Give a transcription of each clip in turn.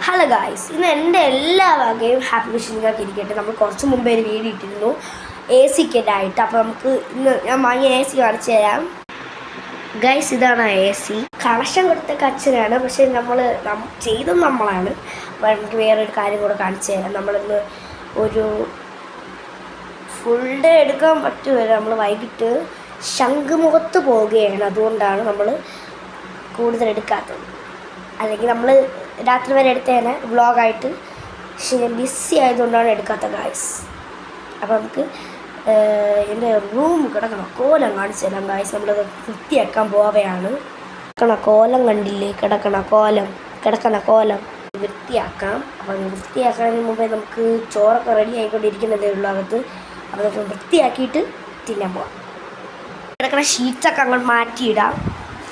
Hello guys, ഇന്ന് എൻ്റെ എല്ലാ വകയും ഹാപ്പി വിഷിങ്ങൊക്കെ ഇരിക്കട്ടെ. നമ്മൾ കുറച്ച് മുമ്പേ ഒരു വീഡിയോ ഇട്ടിരുന്നു AC-ക്കായിട്ട്. അപ്പോൾ നമുക്ക് ഇന്ന് ഞാൻ വാങ്ങിയ AC കാണിച്ചു തരാം. ഗൈസ്, ഇതാണ് AC. കണക്ഷൻ കൊടുത്തൊക്കെ അച്ഛനാണ്, പക്ഷേ ചെയ്തത് നമ്മളാണ്. അപ്പോൾ നമുക്ക് വേറൊരു കാര്യം കൂടെ കാണിച്ചു തരാം. നമ്മളിന്ന് ഒരു ഫുൾ ഡേ എടുക്കാൻ പറ്റുമല്ലോ. നമ്മൾ വൈകിട്ട് ശംഖുമുഖത്ത് പോവുകയാണ്. അതുകൊണ്ടാണ് നമ്മൾ കൂടുതൽ എടുക്കാത്തത്. അല്ലെങ്കിൽ നമ്മൾ രാത്രി വരെ എടുത്തേനെ വ്ളോഗായിട്ട്. പക്ഷേ ഞാൻ ബിസി ആയതുകൊണ്ടാണ് എടുക്കാത്ത ഗായ്സ്. അപ്പോൾ നമുക്ക് എൻ്റെ റൂം കിടക്കണം കോലം കാണിച്ചു തരാം ഗായ്സ്. നമ്മളത് വൃത്തിയാക്കാൻ പോവുകയാണ്. കോലം കണ്ടില്ലേ? കിടക്കണ കോലം വൃത്തിയാക്കാം. അപ്പം വൃത്തിയാക്കുന്നതിന് മുമ്പേ നമുക്ക് ചോറൊക്കെ റെഡി ആയിക്കൊണ്ടിരിക്കുന്നതേ ഉള്ളൂ അകത്ത്. അപ്പോൾ നമുക്ക് വൃത്തിയാക്കിയിട്ട് തിന്നാൻ പോവാം. കിടക്കണ ഷീറ്റ്സൊക്കെ അങ്ങോട്ട് മാറ്റിയിടാം.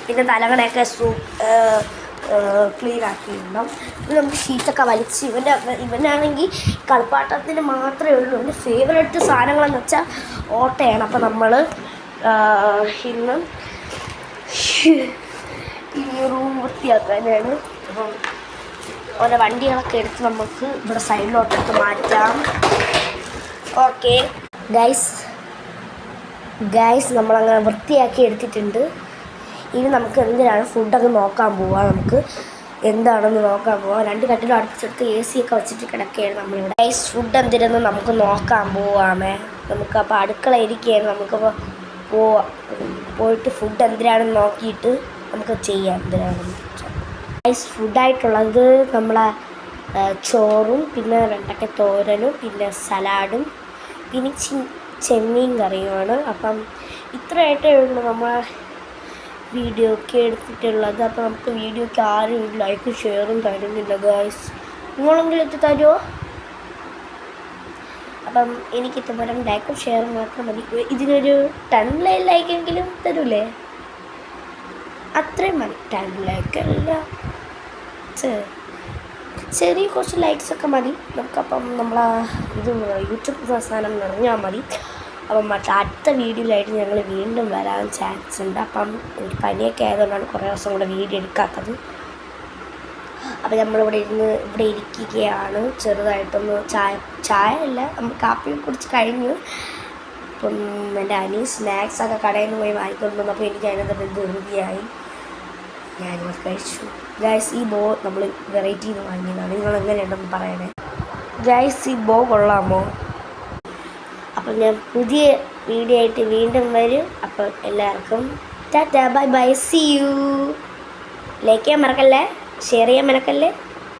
പിന്നെ തലകണയൊക്കെ ക്ലീൻ ആക്കിയിട്ടുണ്ടാവും. ഇത് നമുക്ക് ഷീറ്റൊക്കെ വലിച്ച് ഇവനാണെങ്കിൽ കളിപ്പാട്ടത്തിന് മാത്രമേ ഉള്ളൂ. എൻ്റെ ഫേവറേറ്റ് സാധനങ്ങളെന്ന് വെച്ചാൽ ഓട്ടയാണ്. അപ്പോൾ നമ്മൾ ഇന്ന് ഈ റൂം വൃത്തിയാക്കാനാണ്. അപ്പം ഓരോ വണ്ടികളൊക്കെ എടുത്ത് നമുക്ക് ഇവിടെ സൈഡിലോട്ടൊക്കെ മാറ്റാം. ഓക്കെ ഗൈസ് നമ്മളങ്ങനെ വൃത്തിയാക്കി എടുത്തിട്ടുണ്ട്. ഇനി നമുക്ക് എന്തിനാണ് ഫുഡൊക്കെ നോക്കാൻ പോവാം. നമുക്ക് എന്താണെന്ന് നോക്കാൻ പോവാം. 2 കട്ടിലും അടുത്തെടുത്ത് AC-ഒക്കെ വെച്ചിട്ട് കിടക്കുകയാണ് നമ്മളിവിടെ. ഗൈസ്, ഫുഡ് എന്തിനെന്ന് നമുക്ക് നോക്കാൻ പോവാമേ. നമുക്കപ്പോൾ അടുക്കള ഇരിക്കുകയാണ്. നമുക്കപ്പോൾ പോയിട്ട് ഫുഡ് എന്തിനാണെന്ന് നോക്കിയിട്ട് നമുക്ക് ചെയ്യാം. എന്തിനാണെന്ന് ഗൈസ്, ഫുഡായിട്ടുള്ളത് നമ്മളെ ചോറും പിന്നെ വെണ്ടക്ക തോരനും പിന്നെ സലാഡും പിന്നെ ചെമ്മീൻ കറിയുമാണ്. അപ്പം ഇത്രയായിട്ടേ ഉള്ളൂ നമ്മൾ വീഡിയോ ഒക്കെ എടുത്തിട്ടുള്ളത്. അപ്പോൾ നമുക്ക് വീഡിയോയ്ക്ക് ആരും ലൈക്കും ഷെയറും തരുന്നില്ല ഗായ്സ്. നിങ്ങളെങ്കിലും എത്തി തരുമോ? അപ്പം എനിക്കിഷ്ടം ലൈക്കും ഷെയറും മാത്രം മതി. ഇതിനൊരു 10 ലൈക്കെങ്കിലും തരൂലേ? അത്രയും മതി. 10 ലൈക്കല്ല, ചെറിയ കുറച്ച് ലൈക്സൊക്കെ മതി നമുക്കപ്പം നമ്മളെ ഇത് യൂട്യൂബ് അവസാനം നിറഞ്ഞാൽ മതി. അപ്പം അടുത്ത വീഡിയോയിലായിട്ട് ഞങ്ങൾ വീണ്ടും വരാൻ ചാൻസ് ഉണ്ട്. അപ്പം എനിക്ക് പനിയൊക്കെ ആയതുകൊണ്ടാണ് കുറേ ദിവസം കൂടെ വീഡിയോ എടുക്കാത്തത്. അപ്പം നമ്മളിവിടെ ഇരിക്കുകയാണ്. ചെറുതായിട്ടൊന്ന് ചായ അല്ല, നമ്മൾ കാപ്പി കുടിച്ച് കഴിഞ്ഞു. അപ്പം എൻ്റെ അനി സ്നാക്സൊക്കെ കടയിൽ നിന്ന് പോയി വാങ്ങിക്കൊണ്ട് വന്നപ്പോൾ എനിക്ക് അതിനകത്ത് ധൃതിയായി. ഞാനിവിടെ കഴിച്ചു. ഗൈസ്, ഈ ബോ നമ്മൾ വെറൈറ്റി നിന്ന് വാങ്ങിയതാണ്. നിങ്ങൾ എങ്ങനെയുണ്ടെന്ന് പറയണേ ഗൈസ്. ഈ ബോ കൊള്ളാമോ? അപ്പം ഞാൻ പുതിയ വീഡിയോ ആയിട്ട് വീണ്ടും വരും. അപ്പം എല്ലാവർക്കും tata, bye bye, see you. Like ചെയ്യാൻ മറക്കല്ലേ, ഷെയർ ചെയ്യാൻ മറക്കല്ലേ.